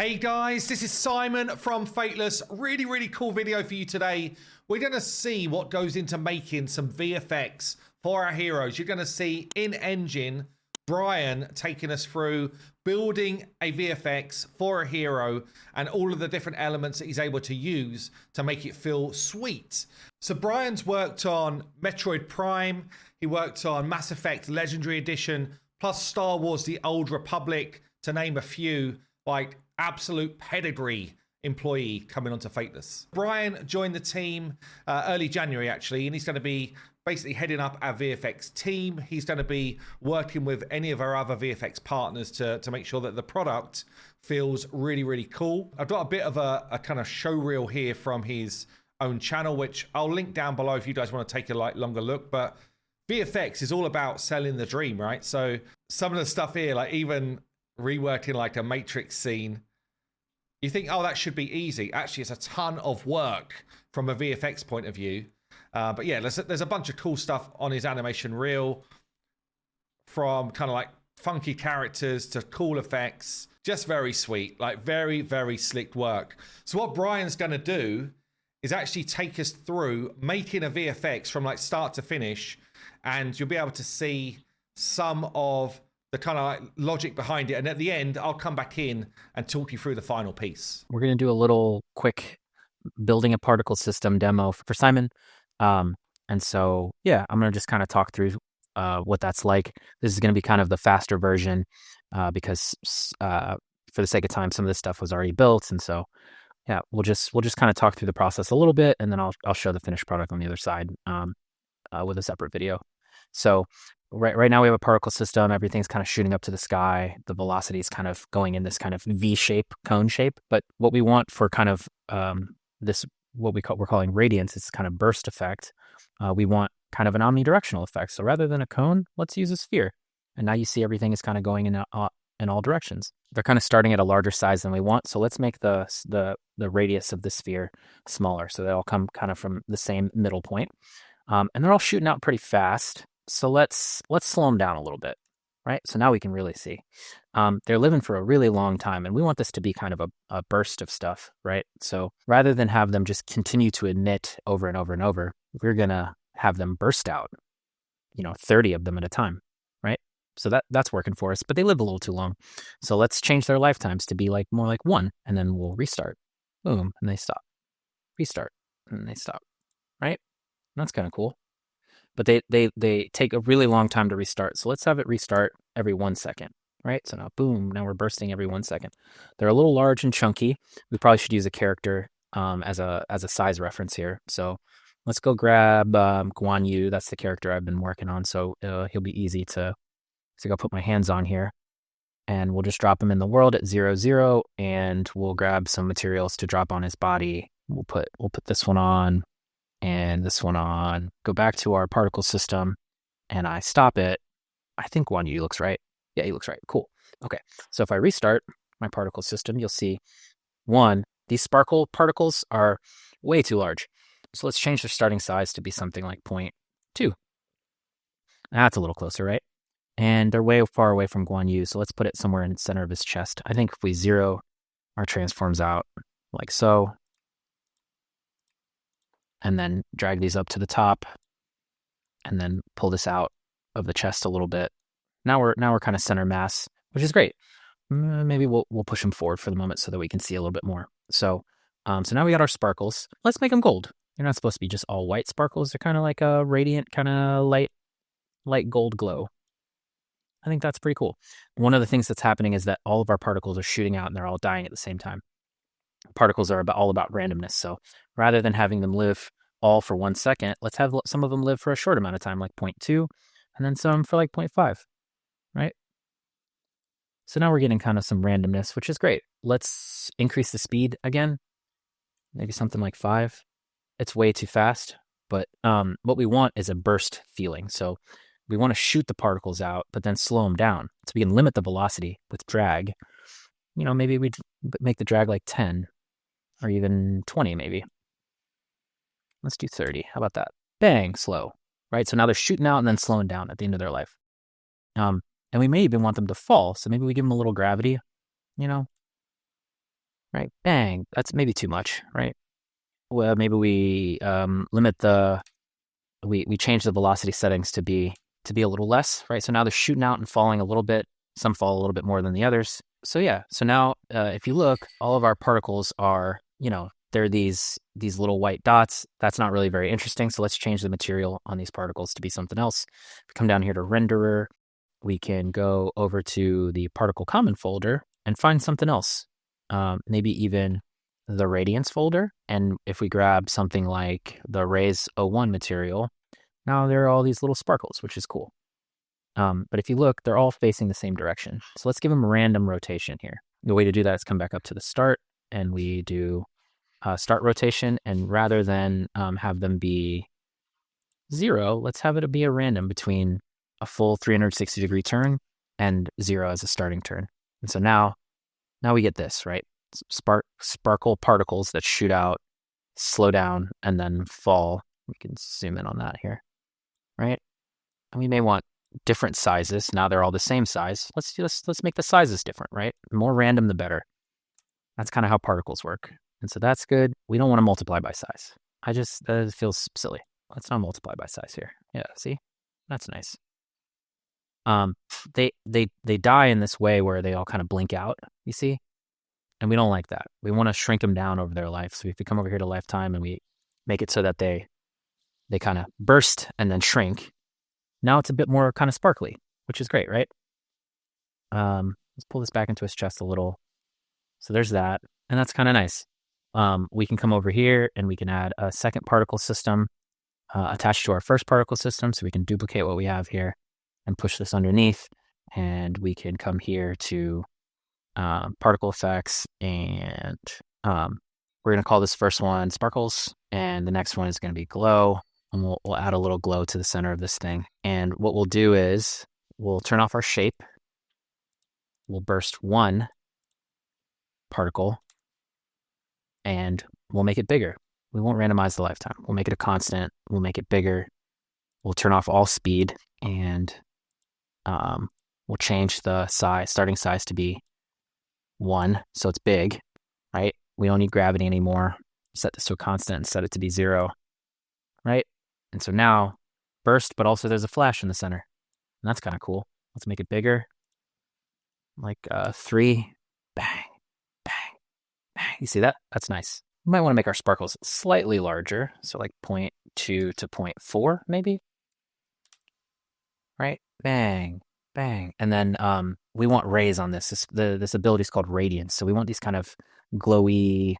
Hey guys, this is Simon from Fateless. Really cool video for you today. We're going to see what goes into making some VFX for our heroes. You're going to see in-engine Brian taking us through building a VFX for a hero and all of the different elements that he's able to use to make it feel sweet. So Brian's worked on Metroid Prime, he worked on Mass Effect Legendary Edition, plus Star Wars The Old Republic, to name a few. Like, absolute pedigree employee coming onto Fateless. Brian joined the team early January, actually, and he's going to be basically heading up our VFX team. He's going to be working with any of our other VFX partners to make sure that the product feels really cool. I've got a bit of a kind of show reel here from his own channel, which I'll link down below if you guys want to take a longer look. But VFX is all about selling the dream, right? So some of the stuff here, like even reworking like a Matrix scene, you think, oh, that should be easy. Actually, it's a ton of work from a VFX point of view. But yeah, there's a bunch of cool stuff on his animation reel, from kind of like funky characters to cool effects. Just very sweet, like very slick work. So what Brian's going to do is actually take us through making a VFX from like start to finish, and you'll be able to see some of the kind of like logic behind it. And at the end, I'll come back in and talk you through the final piece. We're going to do a little quick building a particle system demo for Simon. And so, yeah, I'm going to just kind of talk through what that's like. This is going to be kind of the faster version because for the sake of time, some of this stuff was already built. And so, yeah, we'll just kind of talk through the process a little bit, and then I'll show the finished product on the other side with a separate video. So right now we have a particle system. Everything's kind of shooting up to the sky. The velocity is kind of going in this kind of V shape, cone shape. But what we want for kind of this, what we're calling radiance, is kind of burst effect. We want kind of an omnidirectional effect. So rather than a cone, let's use a sphere. And now you see everything is kind of going in all directions. They're kind of starting at a larger size than we want. So let's make the radius of the sphere smaller, so they all come kind of from the same middle point. And they're all shooting out pretty fast. So let's slow them down a little bit, right? So now we can really see. They're living for a really long time, and we want this to be kind of a burst of stuff, right? So rather than have them just continue to emit over and over and over, we're going to have them burst out, 30 of them at a time, right? So that's working for us, but they live a little too long. So let's change their lifetimes to be like more like one, and then we'll restart. Boom, and they stop. Restart, and they stop, right? That's kind of cool. But they take a really long time to restart. So let's have it restart every 1 second, right? So now, boom, now we're bursting every 1 second. They're a little large and chunky. We probably should use a character as a size reference here. So let's go grab Guan Yu. That's the character I've been working on. So he'll be easy to, so I'll put my hands on here, and we'll just drop him in the world at 0, 0, and we'll grab some materials to drop on his body. We'll put this one on, and this one on, go back to our particle system, and I stop it. I think Guan Yu looks right. Yeah, he looks right. Cool. Okay, so if I restart my particle system, you'll see, these sparkle particles are way too large. So let's change their starting size to be something like 0.2. That's a little closer, right? And they're way far away from Guan Yu, so let's put it somewhere in the center of his chest. I think if we zero our transforms out like so, and then drag these up to the top, and then pull this out of the chest a little bit. Now we're kind of center mass, which is great. Maybe we'll push them forward for the moment so that we can see a little bit more. So now we got our sparkles. Let's make them gold. They're not supposed to be just all white sparkles. They're kind of like a radiant, kind of light gold glow. I think that's pretty cool. One of the things that's happening is that all of our particles are shooting out, and they're all dying at the same time. Particles are all about randomness. So rather than having them live all for 1 second, let's have some of them live for a short amount of time, like 0.2, and then some for like 0.5, right? So now we're getting kind of some randomness, which is great. Let's increase the speed again, maybe something like 5. It's way too fast, but what we want is a burst feeling. So we want to shoot the particles out, but then slow them down so we can limit the velocity with drag. Maybe we'd make the drag like 10 or even 20 maybe. Let's do 30. How about that? Bang, slow, right? So now they're shooting out and then slowing down at the end of their life. And we may even want them to fall. So maybe we give them a little gravity, right? Bang. That's maybe too much, right? Well, maybe we limit we change the velocity settings to be a little less, right? So now they're shooting out and falling a little bit. Some fall a little bit more than the others. So yeah, so now if you look, all of our particles are, they're these little white dots. That's not really very interesting. So let's change the material on these particles to be something else. If we come down here to renderer, we can go over to the particle common folder and find something else. Maybe even the radiance folder. And if we grab something like the rays 01 material, now there are all these little sparkles, which is cool. But if you look, they're all facing the same direction. So let's give them random rotation here. The way to do that is come back up to the start, and we do start rotation. And rather than have them be 0, let's have it be a random between a full 360-degree turn and 0 as a starting turn. And so now we get this, right? Sparkle particles that shoot out, slow down, and then fall. We can zoom in on that here, right? And we may want different sizes. Now they're all the same size. Let's make the sizes different, right? The more random, the better. That's kind of how particles work. And so that's good. We don't want to multiply by size. That feels silly. Let's not multiply by size here. Yeah, see? That's nice. They die in this way where they all kind of blink out, you see? And we don't like that. We want to shrink them down over their life. So if we come over here to lifetime and we make it so that they kind of burst and then shrink, now it's a bit more kind of sparkly, which is great, right? Let's pull this back into his chest a little. So there's that, and that's kind of nice. We can come over here and we can add a second particle system attached to our first particle system. So we can duplicate what we have here and push this underneath. And we can come here to particle effects, and we're going to call this first one sparkles, and the next one is going to be glow. And we'll add a little glow to the center of this thing. And what we'll do is we'll turn off our shape. We'll burst one particle, and we'll make it bigger. We won't randomize the lifetime. We'll make it a constant. We'll make it bigger. We'll turn off all speed, and we'll change the starting size to be 1, so it's big, right? We don't need gravity anymore. Set this to a constant and set it to be 0, right? And so now burst, but also there's a flash in the center, and that's kind of cool. Let's make it bigger, like 3, bang, bang, bang. You see that? That's nice. We might want to make our sparkles slightly larger, so like 0.2 to 0.4 maybe, right? Bang, bang. And then we want rays on this. This ability is called radiance, so we want these kind of glowy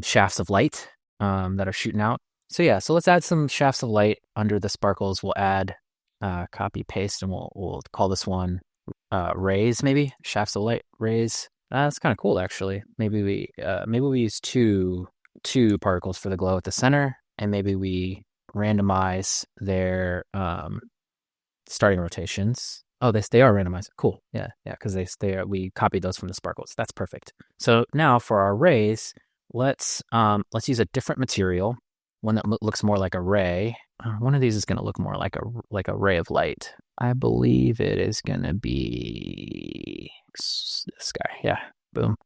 shafts of light that are shooting out. So yeah, so let's add some shafts of light under the sparkles. We'll add copy paste, and we'll call this one rays, maybe shafts of light rays. That's kind of cool, actually. Maybe we use two particles for the glow at the center, and maybe we randomize their starting rotations. Oh, they are randomized. Cool. Yeah, because we copied those from the sparkles. That's perfect. So now for our rays, let's use a different material, one that looks more like a ray. One of these is going to look more like a ray of light. I believe it is going to be this guy. Yeah, boom.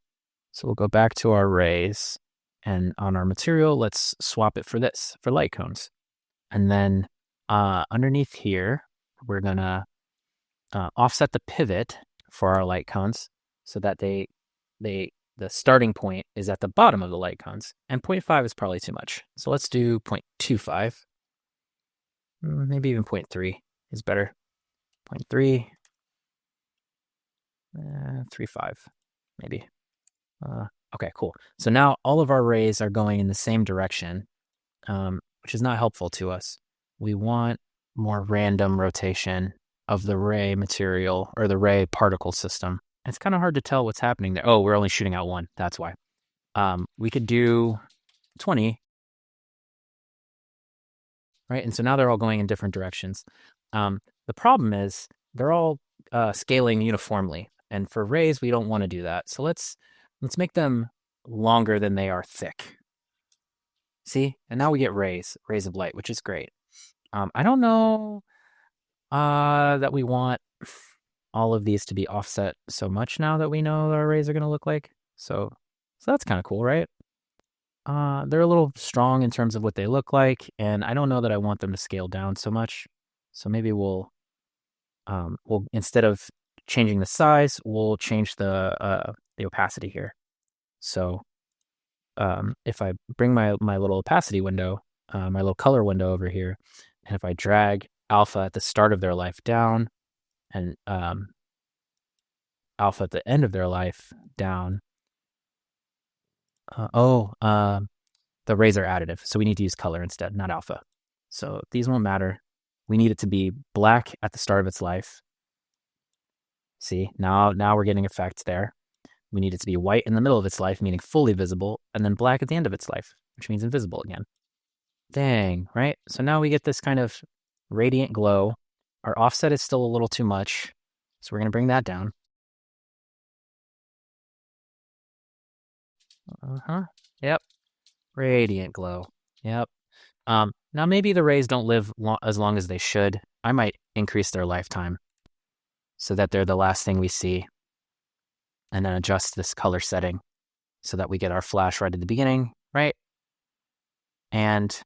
So we'll go back to our rays, and on our material, let's swap it for light cones. And then underneath here, we're going to offset the pivot for our light cones so that the starting point is at the bottom of the light cones, and 0.5 is probably too much. So let's do 0.25. Maybe even 0.3 is better. 0.3, 3.5, maybe. Okay, cool. So now all of our rays are going in the same direction, which is not helpful to us. We want more random rotation of the ray material or the ray particle system. It's kind of hard to tell what's happening there. Oh, we're only shooting out 1. That's why. We could do 20, right? And so now they're all going in different directions. The problem is they're all scaling uniformly. And for rays, we don't want to do that. So let's make them longer than they are thick. See? And now we get rays of light, which is great. I don't know that we want all of these to be offset so much now that we know our rays are going to look like. So that's kind of cool, right? They're a little strong in terms of what they look like, and I don't know that I want them to scale down so much. So maybe we'll instead of changing the size, we'll change the opacity here. So if I bring my little opacity window, my little color window over here, and if I drag alpha at the start of their life down and alpha at the end of their life down. The rays are additive, so we need to use color instead, not alpha. So these won't matter. We need it to be black at the start of its life. See, now we're getting effects there. We need it to be white in the middle of its life, meaning fully visible, and then black at the end of its life, which means invisible again. Dang, right? So now we get this kind of radiant glow. Our offset is still a little too much, so we're going to bring that down. Yep. Radiant glow. Yep. Now maybe the rays don't live as long as they should. I might increase their lifetime so that they're the last thing we see, and then adjust this color setting so that we get our flash right at the beginning, right? And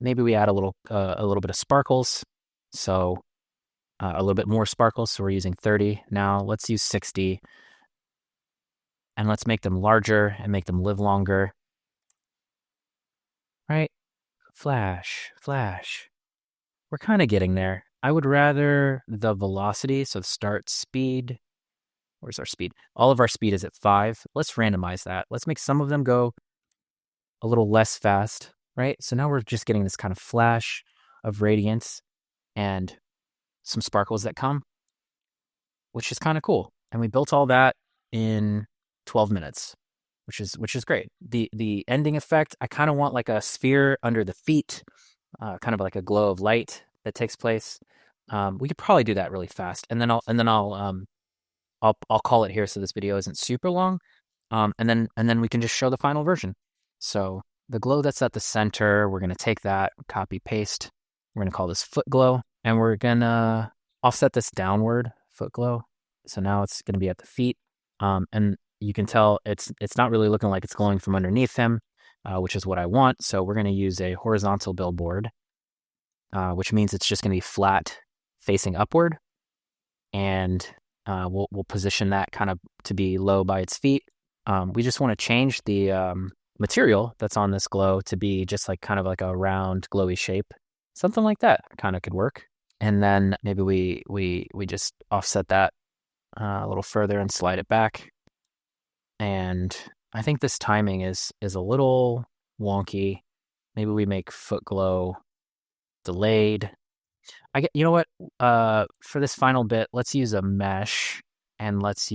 maybe we add a little bit of sparkles, so a little bit more sparkles. So we're using 30 now. Let's use 60, and let's make them larger and make them live longer. Right? Flash. We're kind of getting there. I would rather the velocity, so start speed. Where's our speed? All of our speed is at 5. Let's randomize that. Let's make some of them go a little less fast, right? So now we're just getting this kind of flash of radiance and some sparkles that come, which is kind of cool. And we built all that in 12 minutes. Which is great. The ending effect, I kind of want like a sphere under the feet, kind of like a glow of light that takes place. We could probably do that really fast, and then I'll call it here so this video isn't super long. And then we can just show the final version. So the glow that's at the center, we're gonna take that, copy paste. We're gonna call this foot glow, and we're gonna offset this downward, foot glow. So now it's gonna be at the feet, and you can tell it's not really looking like it's glowing from underneath him, which is what I want. So we're going to use a horizontal billboard, which means it's just going to be flat facing upward. And we'll position that kind of to be low by its feet. We just want to change the material that's on this glow to be just like kind of like a round glowy shape. Something like that kind of could work. And then maybe we just offset that a little further and slide it back. And I think this timing is a little wonky. Maybe we make foot glow delayed. You know what? For this final bit, let's use a mesh, and let's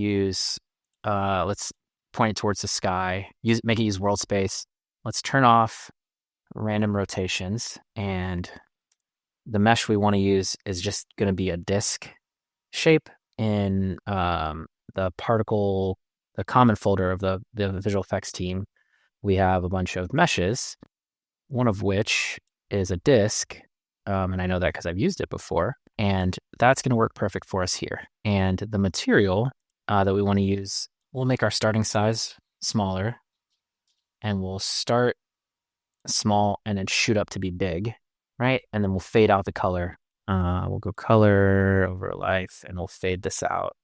point it towards the sky. Make it use world space. Let's turn off random rotations, and the mesh we want to use is just going to be a disk shape in the common folder of the visual effects team. We have a bunch of meshes, one of which is a disk, and I know that because I've used it before, and that's going to work perfect for us here. And the material that we want to use, we'll make our starting size smaller, and we'll start small and then shoot up to be big, right? And then we'll fade out the color. We'll go color over life, and we'll fade this out.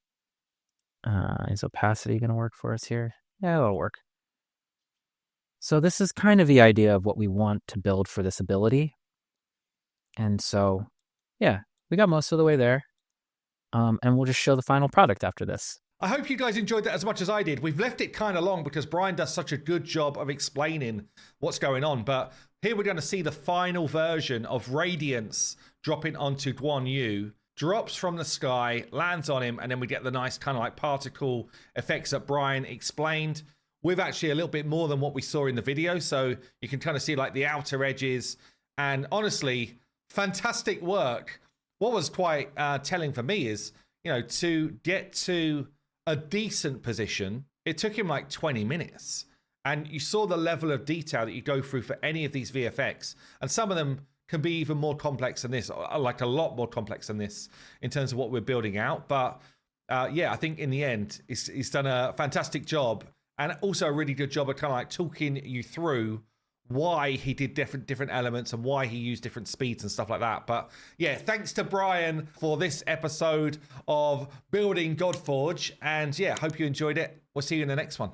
Is opacity going to work for us here? Yeah, it'll work. So this is kind of the idea of what we want to build for this ability. And so, yeah, we got most of the way there. And we'll just show the final product after this. I hope you guys enjoyed that as much as I did. We've left it kind of long because Brian does such a good job of explaining what's going on. But here we're going to see the final version of Radiance dropping onto Guan Yu. Drops from the sky, lands on him, and then we get the nice kind of like particle effects that Brian explained, with actually a little bit more than what we saw in the video. So you can kind of see like the outer edges, and honestly, fantastic work. What was quite telling for me is, to get to a decent position, it took him like 20 minutes. And you saw the level of detail that you go through for any of these VFX. And some of them can be even more complex than this, like a lot more complex than this in terms of what we're building out. But yeah, I think in the end, he's done a fantastic job. and also a really good job of kind of like talking you through why he did different elements and why he used different speeds and stuff like that. But yeah, thanks to Brian for this episode of Building Godforge, and yeah, hope you enjoyed it. We'll see you in the next one.